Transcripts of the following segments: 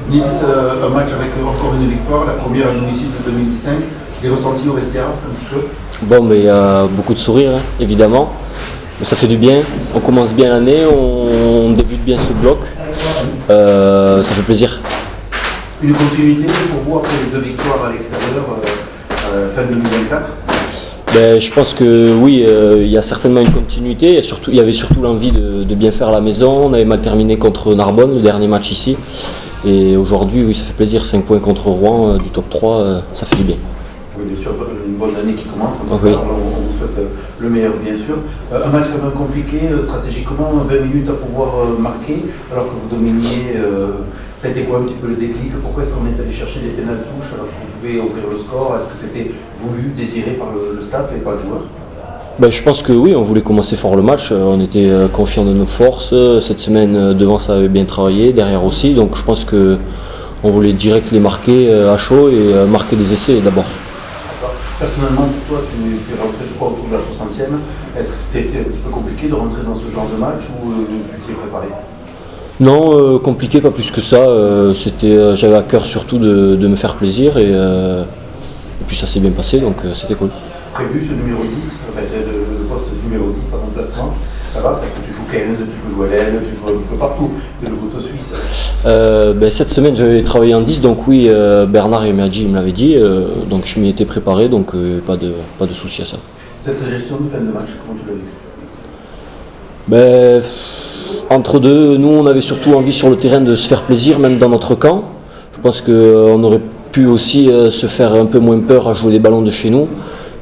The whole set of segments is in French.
Nice, un match avec encore une victoire, la première à domicile de 2005. Les ressentis au vestiaire un petit peu? Bon, mais il y a beaucoup de sourires, hein, évidemment. Mais ça fait du bien. On commence bien l'année, on débute bien ce bloc. Ça fait plaisir. Une continuité pour vous après les 2 victoires à l'extérieur fin 2024? Je pense que oui, il y a certainement une continuité. Il y avait surtout l'envie de bien faire la maison. On avait mal terminé contre Narbonne, le dernier match ici. Et aujourd'hui, oui, ça fait plaisir. 5 points contre Rouen, du top 3, ça fait du bien. Oui, bien sûr, une bonne année qui commence. En tout Oui. cas, on vous souhaite le meilleur, bien sûr. Un match quand même compliqué, stratégiquement, 20 minutes à pouvoir marquer, alors que vous dominiez. Ça a été quoi un petit peu le déclic? Pourquoi est-ce qu'on est allé chercher des pénales touches alors qu'on pouvait ouvrir le score? Est-ce que c'était voulu, désiré par le staff et pas le joueur? Je pense que oui, on voulait commencer fort le match. On était confiants de nos forces. Cette semaine, devant, ça avait bien travaillé, derrière aussi. Donc je pense qu'on voulait direct les marquer à chaud et marquer des essais d'abord. Personnellement, pour toi, tu es rentré, je crois, autour de la 60e. Est-ce que c'était un petit peu compliqué de rentrer dans ce genre de match ou tu t'y es préparé? Non, compliqué, pas plus que ça. J'avais à cœur surtout de me faire plaisir et puis ça s'est bien passé, donc c'était cool. Prévu ce numéro 10, en fait, le poste numéro 10 en remplacement, ça va? Parce que tu joues 15, tu peux jouer à l'aile, tu joues un peu partout, c'est le couteau suisse. Cette semaine j'avais travaillé en 10, donc oui, Bernard et Meadji me l'avaient dit, donc je m'y étais préparé, donc pas de souci à ça. Cette gestion de fin de match, comment tu l'as vécu? Entre deux, nous on avait surtout envie sur le terrain de se faire plaisir, même dans notre camp. Je pense qu'on aurait pu aussi se faire un peu moins peur à jouer des ballons de chez nous.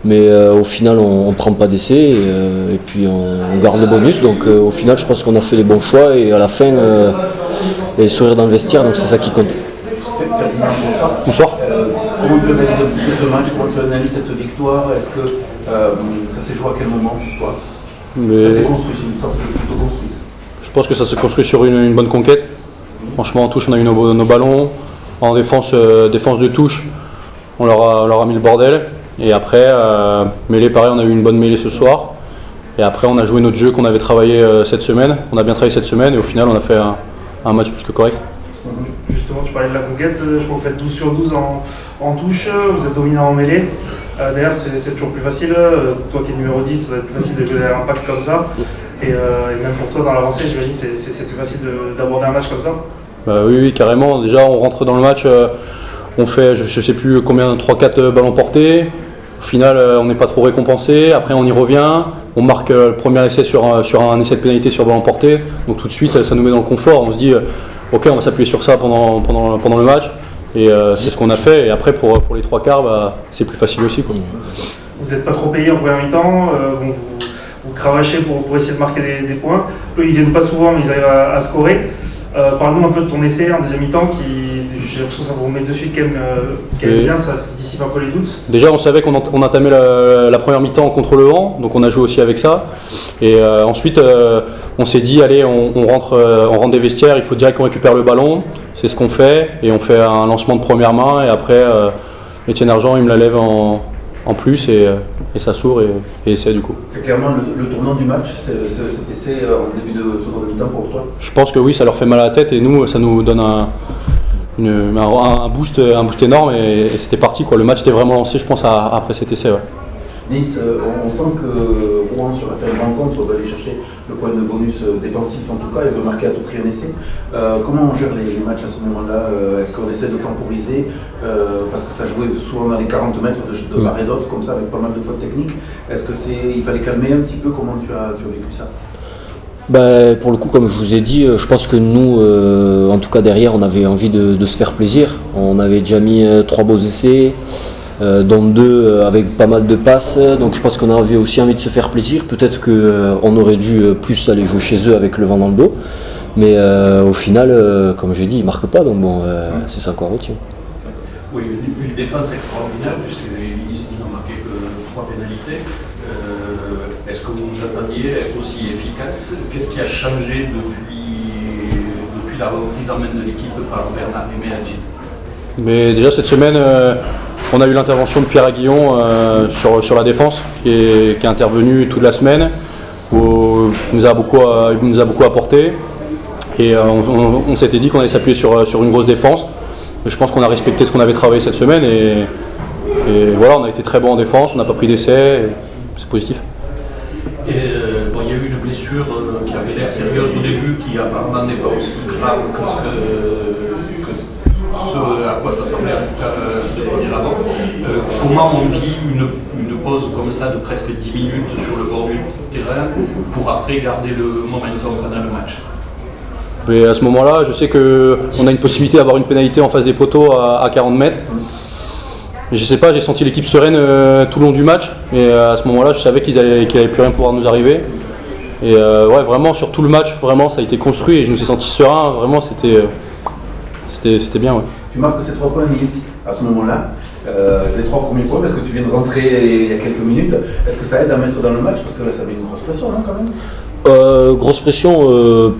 Mais au final, on ne prend pas d'essai et puis on garde le bonus. Donc au final, je pense qu'on a fait les bons choix et à la fin, les sourires dans le vestiaire, donc c'est ça qui compte. Bonsoir. Comment tu analyses ce match? Comment tu analyses cette victoire? Est-ce que ça s'est joué à quel moment pour toi? Ça s'est construit, c'est une victoire plutôt construite. Je pense que ça s'est construit sur une bonne conquête. Franchement, en touche, on a eu nos ballons. En défense de touche, on leur a mis le bordel. Et après, mêlée, pareil, on a eu une bonne mêlée ce soir. Et après, on a joué notre jeu qu'on avait travaillé cette semaine. On a bien travaillé cette semaine et au final, on a fait un match plus que correct. Justement, tu parlais de la conquête. Je crois que vous faites 12 sur 12 en touche. Vous êtes dominant en mêlée. D'ailleurs, c'est toujours plus facile. Toi qui es numéro 10, ça va être plus facile de jouer un pack comme ça. Et même pour toi, dans l'avancée, j'imagine que c'est plus facile d'aborder un match comme ça. Oui, carrément. Déjà, on rentre dans le match. On fait, je ne sais plus combien, 3-4 ballons portés. Au final, on n'est pas trop récompensé. Après, on y revient. On marque le premier essai sur un essai de pénalité sur ballon porté. Donc tout de suite, ça nous met dans le confort. On se dit, ok, on va s'appuyer sur ça pendant le match. Et c'est ce qu'on a fait. Et après, pour les 3 quarts, c'est plus facile aussi, quoi. Vous n'êtes pas trop payé en première mi-temps. Vous cravachez pour essayer de marquer des points. Eux, ils viennent pas souvent, mais ils arrivent à scorer. Parle-nous un peu de ton essai en deuxième mi-temps qui, j'ai l'impression que ça vous remet de suite quand même bien, ça dissipe un peu les doutes. Déjà, on savait qu'on entamait la première mi-temps contre le vent, donc on a joué aussi avec ça. Et ensuite, on s'est dit, allez, on rentre des vestiaires, il faut direct qu'on récupère le ballon. C'est ce qu'on fait, et on fait un lancement de première main, et après, Étienne Argent, il me la lève en plus, et ça s'ouvre et essai du coup. C'est clairement le tournant du match, cet essai en début de seconde mi-temps pour toi? Je pense que oui, ça leur fait mal à la tête, et nous, ça nous donne un boost énorme, et c'était parti, quoi. Le match était vraiment lancé, je pense, après cet essai. Ouais. Nice, on sent que Rouen, sur la fin de rencontre, va aller chercher le point de bonus défensif en tout cas, il veut marquer à tout prix un essai. Comment on gère les matchs à ce moment-là? Est-ce qu'on essaie de temporiser? Parce que ça jouait souvent dans les 40 mètres de part et d'autre, comme ça, avec pas mal de fautes techniques. Est-ce qu'il fallait calmer un petit peu? Comment tu as vécu ça? Pour le coup, comme je vous ai dit, je pense que nous, en tout cas derrière, on avait envie de se faire plaisir. On avait déjà mis 3 beaux essais, dont 2 avec pas mal de passes. Donc je pense qu'on avait aussi envie de se faire plaisir. Peut-être qu'on aurait dû plus aller jouer chez eux avec le vent dans le dos. Mais au final, comme j'ai dit, ils ne marquent pas. Donc bon, c'est ça qu'on retient. Oui, une défense extraordinaire, puisqu'ils n'ont marqué que 3 pénalités. Est-ce que vous vous attendiez à être aussi efficace? Qu'est-ce qui a changé depuis la reprise en main de l'équipe par Bernard et Meadji? Mais déjà cette semaine, on a eu l'intervention de Pierre Aguillon sur la défense, qui est intervenu toute la semaine, où il nous a beaucoup apporté. Et on s'était dit qu'on allait s'appuyer sur une grosse défense. Et je pense qu'on a respecté ce qu'on avait travaillé cette semaine et voilà, on a été très bon en défense, on n'a pas pris d'essai, c'est positif. Et bon, il y a eu une blessure qui avait l'air sérieuse au début, qui apparemment n'est pas aussi grave que ce à quoi ça semblait en tout cas de première abord. Comment on vit une pause comme ça de presque 10 minutes sur le bord du terrain pour après garder le momentum pendant le match? Et à ce moment-là, je sais qu'on a une possibilité d'avoir une pénalité en face des poteaux à 40 mètres. Je sais pas, j'ai senti l'équipe sereine tout le long du match. Et à ce moment-là, je savais qu'il n'allait plus rien pouvoir nous arriver. Et ouais, vraiment, sur tout le match, vraiment, ça a été construit et je me suis senti serein. Vraiment, c'était bien. Ouais. Tu marques ces 3 points, Nils, à ce moment-là. Les 3 premiers points, parce que tu viens de rentrer il y a quelques minutes. Est-ce que ça aide à mettre dans le match? Parce que là, ça met une grosse pression, non, quand même? Grosse pression,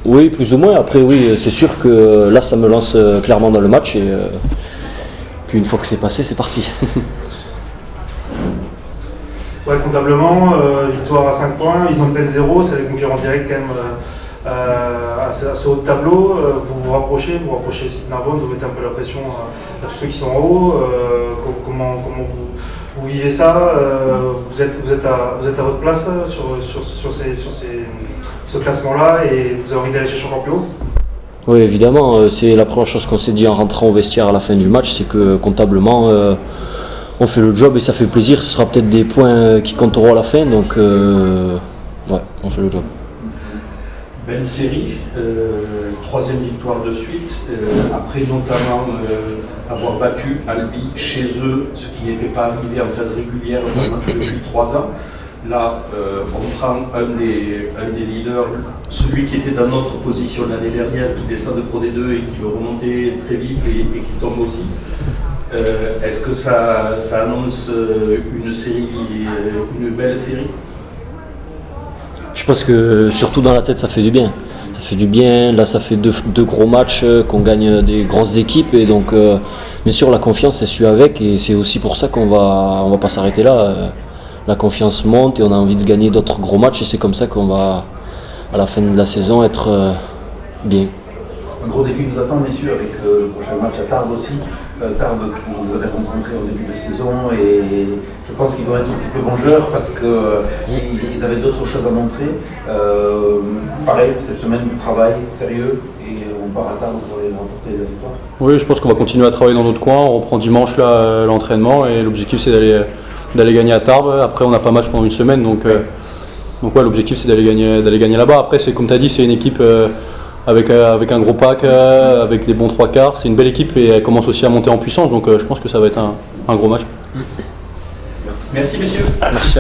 oui, plus ou moins. Après, oui, c'est sûr que là, ça me lance clairement dans le match. Et puis une fois que c'est passé, c'est parti. Ouais, comptablement, victoire à 5 points, ils ont peut-être 0, c'est des concurrents directs quand même assez haut de tableau. Vous vous rapprochez aussi de Narbonne, vous mettez un peu la pression à tous ceux qui sont en haut. Comment vous vivez ça? Vous êtes à votre place sur ce classement-là et vous avez envie d'aller chercher encore plus haut? Oui, évidemment, c'est la première chose qu'on s'est dit en rentrant au vestiaire à la fin du match, c'est que comptablement, on fait le job et ça fait plaisir. Ce sera peut-être des points qui compteront à la fin, donc ouais, on fait le job. Belle série, 3e victoire de suite, après notamment avoir battu Albi chez eux, ce qui n'était pas arrivé en phase régulière depuis 3 ans. Là, on prend un des leaders, celui qui était dans notre position l'année dernière, qui descend de Pro D2 et qui veut remonter très vite et qui tombe aussi. Est-ce que ça annonce une belle série? Je pense que surtout dans la tête, ça fait du bien. Ça fait du bien. Là, ça fait deux gros matchs qu'on gagne des grosses équipes et donc bien sûr la confiance elle suit avec et c'est aussi pour ça qu'on va pas s'arrêter là. La confiance monte et on a envie de gagner d'autres gros matchs et c'est comme ça qu'on va à la fin de la saison être bien. Un gros défi nous attend, messieurs, avec le prochain match à Tarbes aussi. Tarbes que vous avez rencontré au début de saison et je pense qu'ils vont être un petit peu vengeurs parce qu'ils avaient d'autres choses à montrer. Pareil, cette semaine du travail sérieux et on part à Tarbes pour aller remporter la victoire. Oui, je pense qu'on va continuer à travailler dans notre coin. On reprend dimanche là l'entraînement et l'objectif c'est d'aller gagner à Tarbes. Après on n'a pas match pendant une semaine donc ouais, l'objectif c'est d'aller gagner là-bas. Après c'est comme tu as dit, c'est une équipe avec un gros pack, avec des bons 3 quarts. C'est une belle équipe et elle commence aussi à monter en puissance, donc je pense que ça va être un gros match. Merci messieurs. Merci.